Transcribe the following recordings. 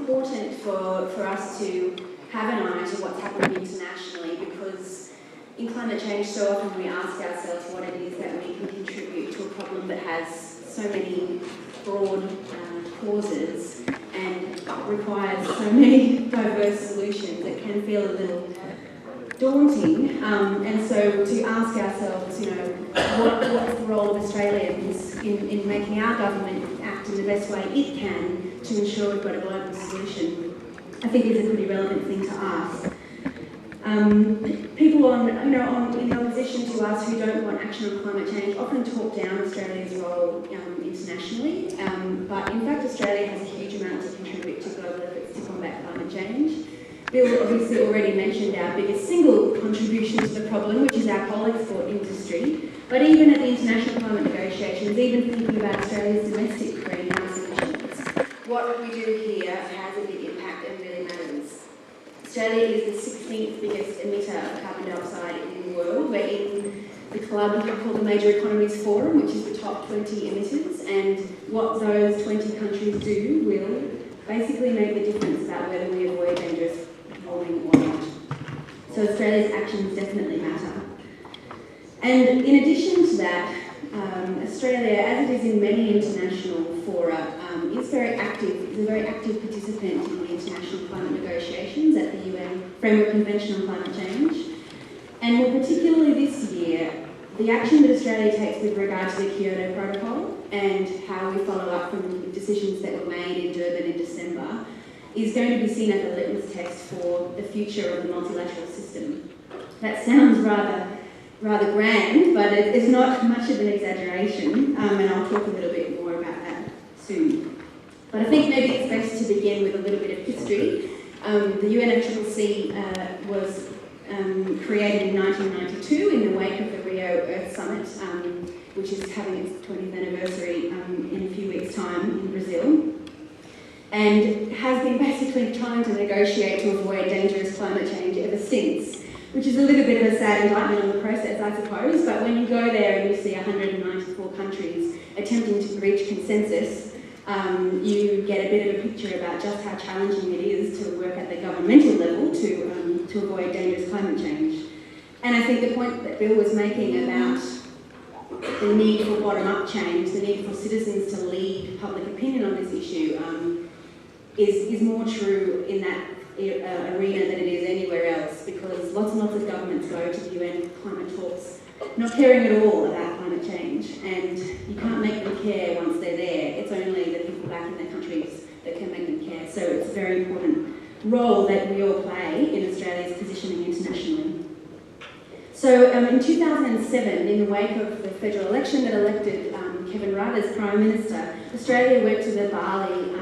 important for us to have an eye to what's happening internationally, because in climate change so often we ask ourselves what it is that we can contribute to a problem that has so many broad causes and requires so many diverse solutions. It can feel a little daunting, and so to ask ourselves, what's the role of Australia in making our government act in the best way it can to ensure we've got a global solution, I think is a pretty relevant thing to ask. People in opposition to us who don't want action on climate change often talk down Australia's role internationally, but in fact Australia has a huge amount to contribute to global efforts to combat climate change. Bill obviously already mentioned our biggest single contribution to the problem, which is our coal export industry, but even at the international climate negotiations, even thinking about Australia's domestic greenhouse emissions, what we do here has a big impact and really matters. Australia is the 16th biggest emitter of carbon dioxide in the world. We're in the club called the Major Economies Forum, which is the top 20 emitters, and what those 20 countries do will basically make the difference about whether we avoid dangerous warming or not. So Australia's actions definitely matter. And in addition to that, Australia, as it is in many international fora, is very active. Is a very active participant in the international climate negotiations at the UN Framework Convention on Climate Change. And more particularly this year, the action that Australia takes with regard to the Kyoto Protocol and how we follow up from the decisions that were made in Durban in December is going to be seen as a litmus test for the future of the multilateral system. That sounds rather grand, but it is not much of an exaggeration, and I'll talk a little bit more about that soon. But I think maybe it's best to begin with a little bit of history. The UNFCCC was created in 1992 in the wake of the Rio Earth Summit, which is having its 20th anniversary in a few weeks' time in Brazil, and has been basically trying to negotiate to avoid dangerous climate change ever since, which is a little bit of a sad indictment on the process, I suppose, but when you go there and you see 194 countries attempting to reach consensus, you get a bit of a picture about just how challenging it is to work at the governmental level to avoid dangerous climate change. And I think the point that Bill was making about the need for bottom-up change, the need for citizens to lead public opinion on this issue, is more true in that arena than it is anywhere else, because lots and lots of governments go to the UN climate talks not caring at all about climate change, and you can't make them care once they're there. It's only the people back in their countries that can make them care. So it's a very important role that we all play in Australia's positioning internationally. So in 2007, in the wake of the federal election that elected Kevin Rudd as Prime Minister, Australia went to the Bali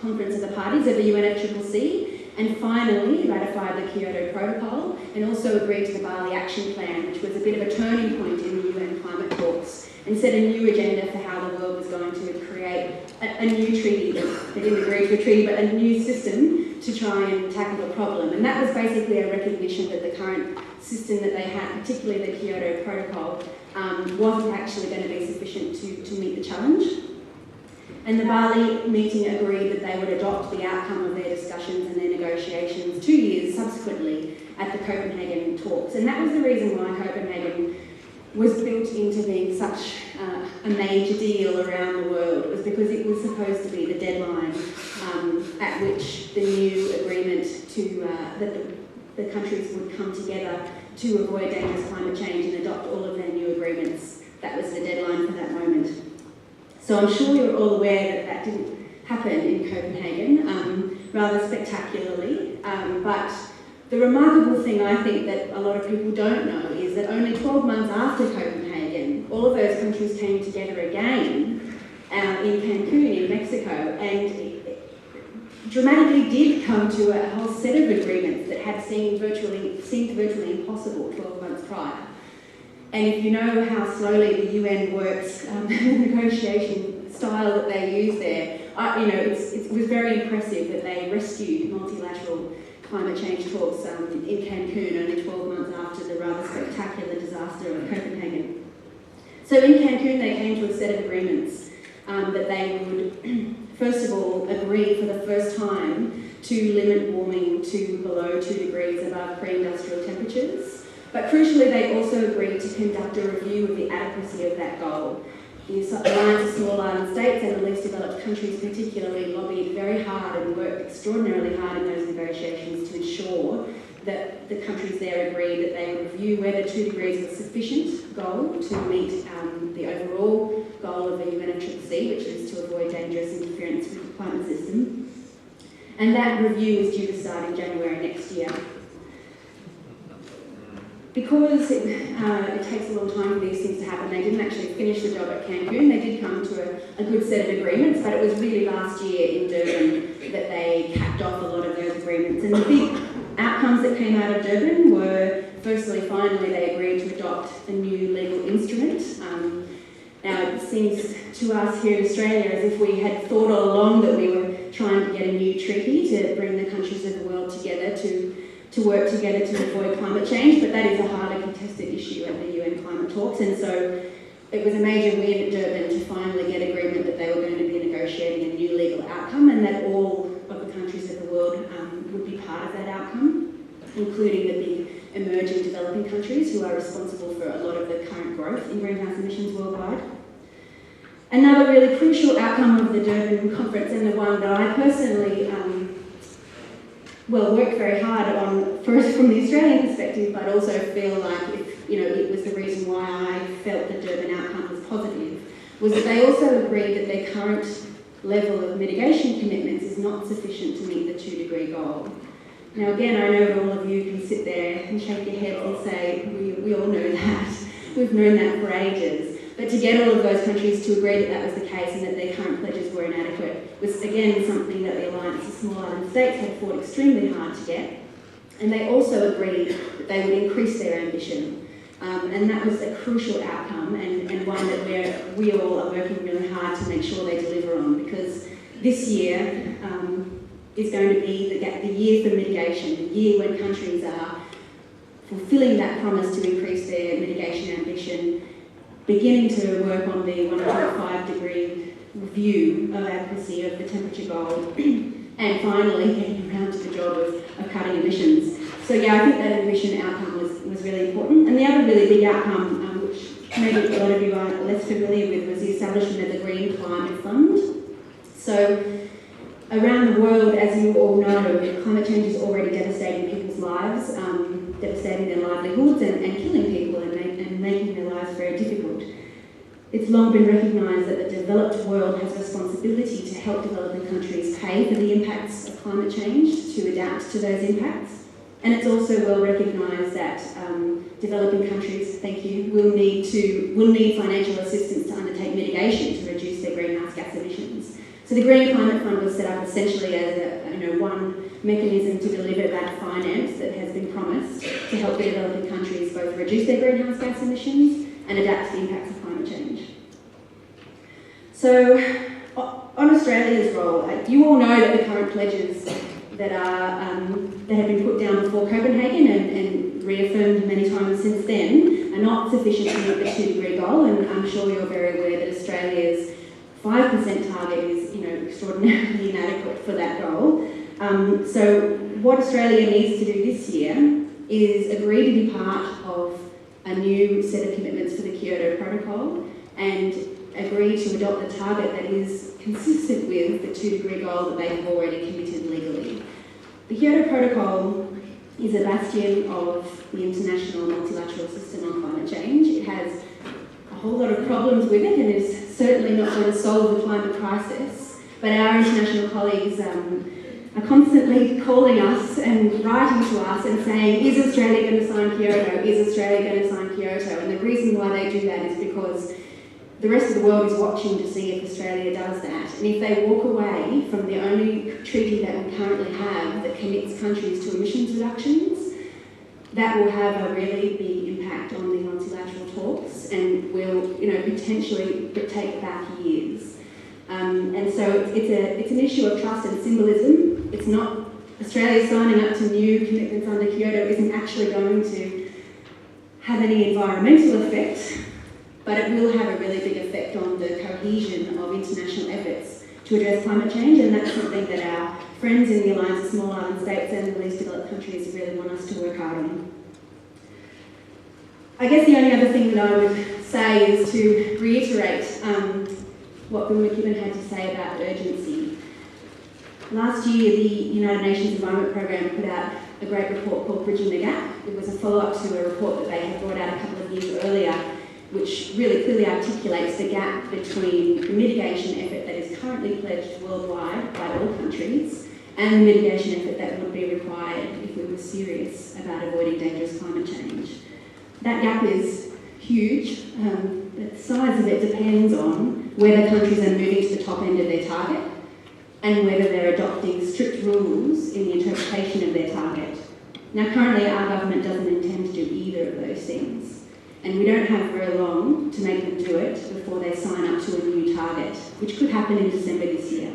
Conference of the Parties of the UNFCCC and finally ratified the Kyoto Protocol and also agreed to the Bali Action Plan, which was a bit of a turning point in the UN climate talks and set a new agenda for how the world was going to create a new treaty. They didn't agree to a treaty, but a new system to try and tackle the problem. And that was basically a recognition that the current system that they had, particularly the Kyoto Protocol, wasn't actually going to be sufficient to meet the challenge. And the Bali meeting agreed that they would adopt the outcome of their discussions and their negotiations 2 years subsequently at the Copenhagen talks. And that was the reason why Copenhagen was built into being such a major deal around the world. It was because it was supposed to be the deadline at which the new agreement that the countries would come together to avoid dangerous climate change and adopt all of their new agreements. That was the deadline for that moment. So I'm sure you're all aware that that didn't happen in Copenhagen, rather spectacularly, but the remarkable thing I think that a lot of people don't know is that only 12 months after Copenhagen, all of those countries came together again in Cancun in Mexico and dramatically did come to a whole set of agreements that had seemed virtually impossible 12 months prior. And if you know how slowly the UN works, the negotiation style that they use there, it was very impressive that they rescued multilateral climate change talks in Cancun only 12 months after the rather spectacular disaster of Copenhagen. So in Cancun they came to a set of agreements that they would, first of all, agree for the first time to limit warming to below 2 degrees above pre-industrial temperatures. But crucially, they also agreed to conduct a review of the adequacy of that goal. The Alliance of Small Island States and the least developed countries particularly lobbied very hard and worked extraordinarily hard in those negotiations to ensure that the countries there agreed that they would review whether 2 degrees was sufficient goal to meet the overall goal of the UNFCCC, which is to avoid dangerous interference with the climate system. And that review is due to start in January next year. Because it takes a long time for these things to happen, they didn't actually finish the job at Cancun. They did come to a good set of agreements, but it was really last year in Durban that they capped off a lot of those agreements. And the big outcomes that came out of Durban were, firstly, finally, they agreed to adopt a new legal instrument. Now, it seems to us here in Australia as if we had thought all along that we were trying to get a new treaty to bring the countries of the world together to work together to avoid climate change, but that is a highly contested issue at the UN climate talks, and so it was a major win at Durban to finally get agreement that they were going to be negotiating a new legal outcome and that all of the countries of the world would be part of that outcome, including the big emerging developing countries who are responsible for a lot of the current growth in greenhouse emissions worldwide. Another really crucial outcome of the Durban conference, and the one that I personally worked very hard on, first from the Australian perspective, but also feel like it was the reason why I felt the Durban outcome was positive, was that they also agreed that their current level of mitigation commitments is not sufficient to meet the 2 degree goal. Now again, I know that all of you can sit there and shake your heads and say, we all know that, we've known that for ages. But to get all of those countries to agree that that was the case and that their current pledges were inadequate was again something that the Alliance of Small Island States had fought extremely hard to get. And they also agreed that they would increase their ambition. And that was a crucial outcome and one that we all are working really hard to make sure they deliver on, because this year is going to be the year for mitigation, the year when countries are fulfilling that promise to increase their mitigation ambition, beginning to work on the 1.5 degree review of adequacy of the temperature goal, and finally getting around to the job of cutting emissions. So yeah, I think that ambition outcome was really important. And the other really big outcome, which maybe a lot of you are less familiar with, was the establishment of the Green Climate Fund. So around the world, as you all know, climate change is already devastating people's lives, devastating their livelihoods and killing people and making their lives very difficult. It's long been recognised that the developed world has a responsibility to help developing countries pay for the impacts of climate change, to adapt to those impacts. And it's also well recognised that developing countries, will need financial assistance to undertake mitigation to reduce their greenhouse gas emissions. So the Green Climate Fund was set up essentially as one mechanism to deliver that finance that has been promised to help the developing countries both reduce their greenhouse gas emissions and adapt to the impacts of climate change. So on Australia's role, you all know that the current pledges that have been put down before Copenhagen and reaffirmed many times since then are not sufficient to meet the 2 degree goal, and I'm sure you're very aware that Australia's 5% target is extraordinarily inadequate for that goal. So what Australia needs to do this year is agree to be part of a new set of commitments for the Kyoto Protocol and agree to adopt a target that is consistent with the 2 degree goal that they have already committed legally. The Kyoto Protocol is a bastion of the international multilateral system on climate change. It has a whole lot of problems with it and is certainly not going to solve the climate crisis, but our international colleagues are constantly calling us and writing to us and saying, is Australia going to sign Kyoto? Is Australia going to sign Kyoto? And the reason why they do that is because the rest of the world is watching to see if Australia does that. And if they walk away from the only treaty that we currently have that commits countries to emissions reductions, that will have a really big impact on the multilateral talks and will, potentially take back years. And so it's an issue of trust and symbolism. It's not Australia signing up to new commitments under Kyoto isn't actually going to have any environmental effect, but it will have a really big effect on the cohesion of international efforts to address climate change, and that's something that our friends in the Alliance of Small Island States and the least developed countries really want us to work hard on. I guess the only other thing that I would say is to reiterate what Bill McKibben had to say about urgency. Last year, the United Nations Environment Programme put out a great report called Bridging the Gap. It was a follow-up to a report that they had brought out a couple of years earlier, which really clearly articulates the gap between the mitigation effort that is currently pledged worldwide by all countries and the mitigation effort that would be required if we were serious about avoiding dangerous climate change. That gap is huge. The size of it depends on whether countries are moving to the top end of their target and whether they're adopting strict rules in the interpretation of their target. Now, currently, our government doesn't intend to do either of those things, and we don't have very long to make them do it before they sign up to a new target, which could happen in December this year.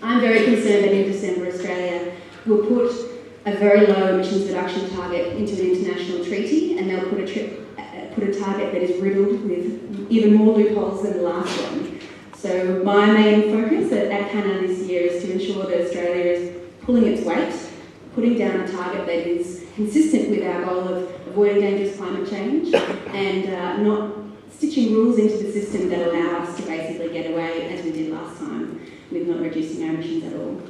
I'm very concerned that in December, Australia will put a very low emissions reduction target into an international treaty, and they'll put a target that is riddled with even more loopholes than the last one. So my main focus at CANA this year is to ensure that Australia is pulling its weight, putting down a target that is consistent with our goal of avoiding dangerous climate change, and not stitching rules into the system that allow us to basically get away, as we did last time, with not reducing our emissions at all.